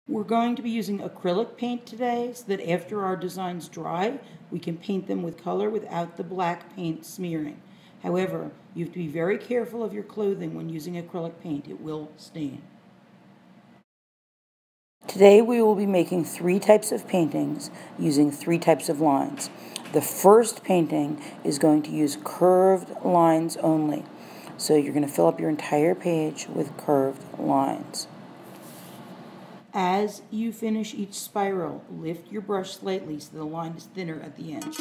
We're going to be using acrylic paint today so that after our designs dry, we can paint them with color without the black paint smearing. However, you have to be very careful of your clothing when using acrylic paint. It will stain. Today we will be making 3 types of paintings using 3 types of lines. The first painting is going to use curved lines only. So you're going to fill up your entire page with curved lines. As you finish each spiral, lift your brush slightly so the line is thinner at the end.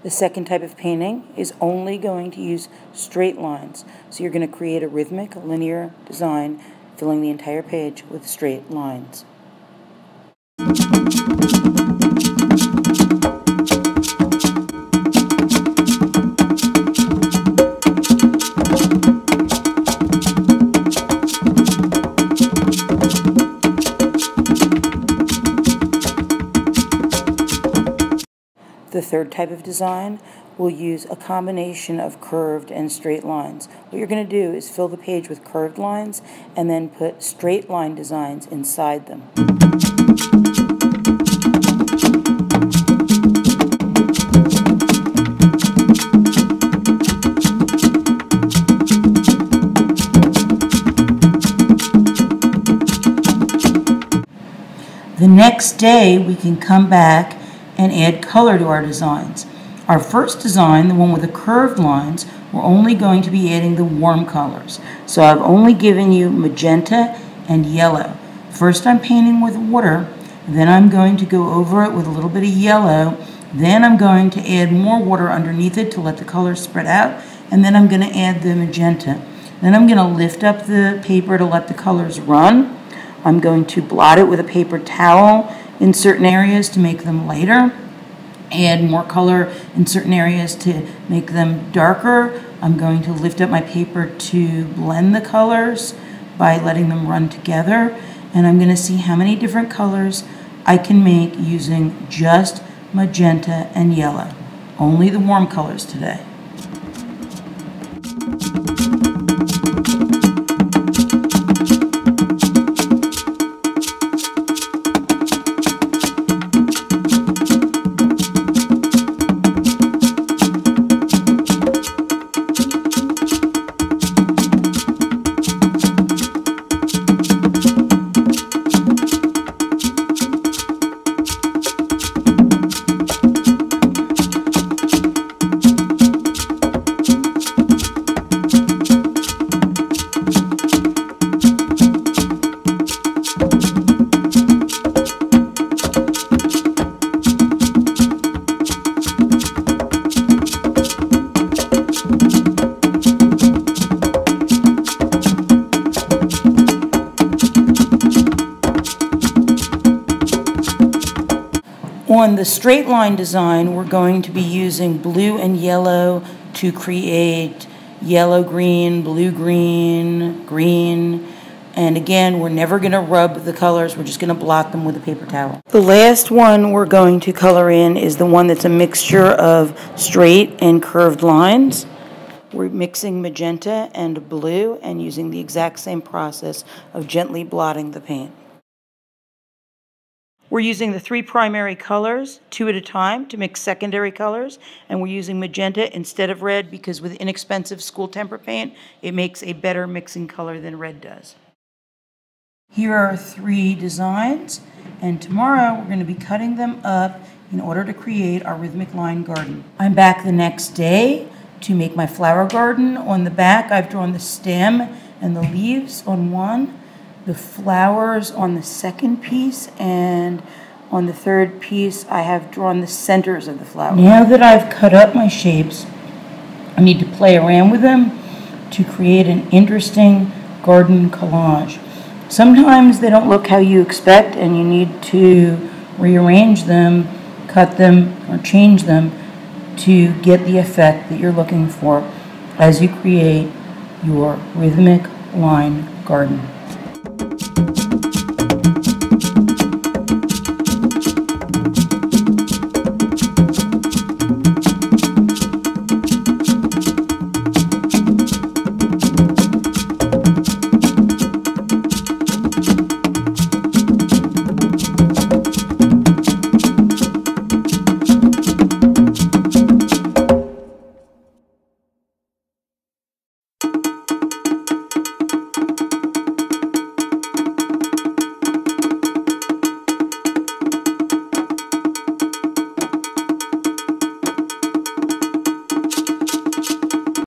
The second type of painting is only going to use straight lines. So you're going to create a rhythmic, linear design, filling the entire page with straight lines. The third type of design will use a combination of curved and straight lines. What you're going to do is fill the page with curved lines and then put straight line designs inside them. The next day we can come back and add color to our designs. Our first design, the one with the curved lines, we're only going to be adding the warm colors. So I've only given you magenta and yellow. First I'm painting with water, then I'm going to go over it with a little bit of yellow, then I'm going to add more water underneath it to let the colors spread out, and then I'm going to add the magenta. Then I'm going to lift up the paper to let the colors run. I'm going to blot it with a paper towel in certain areas to make them lighter, add more color in certain areas to make them darker. I'm going to lift up my paper to blend the colors by letting them run together, and I'm going to see how many different colors I can make using just magenta and yellow. Only the warm colors today. On the straight line design, we're going to be using blue and yellow to create yellow-green, blue-green, green, and again, we're never going to rub the colors, we're just going to blot them with a paper towel. The last one we're going to color in is the one that's a mixture of straight and curved lines. We're mixing magenta and blue and using the exact same process of gently blotting the paint. We're using the 3 primary colors, 2 at a time, to mix secondary colors, and we're using magenta instead of red because with inexpensive school temper paint, it makes a better mixing color than red does. Here are 3 designs, and tomorrow we're going to be cutting them up in order to create our rhythmic line garden. I'm back the next day to make my flower garden. On the back, I've drawn the stem and the leaves on one, the flowers on the second piece, and on the third piece I have drawn the centers of the flowers. Now that I've cut up my shapes, I need to play around with them to create an interesting garden collage. Sometimes they don't look how you expect and you need to rearrange them, cut them, or change them to get the effect that you're looking for as you create your rhythmic line garden.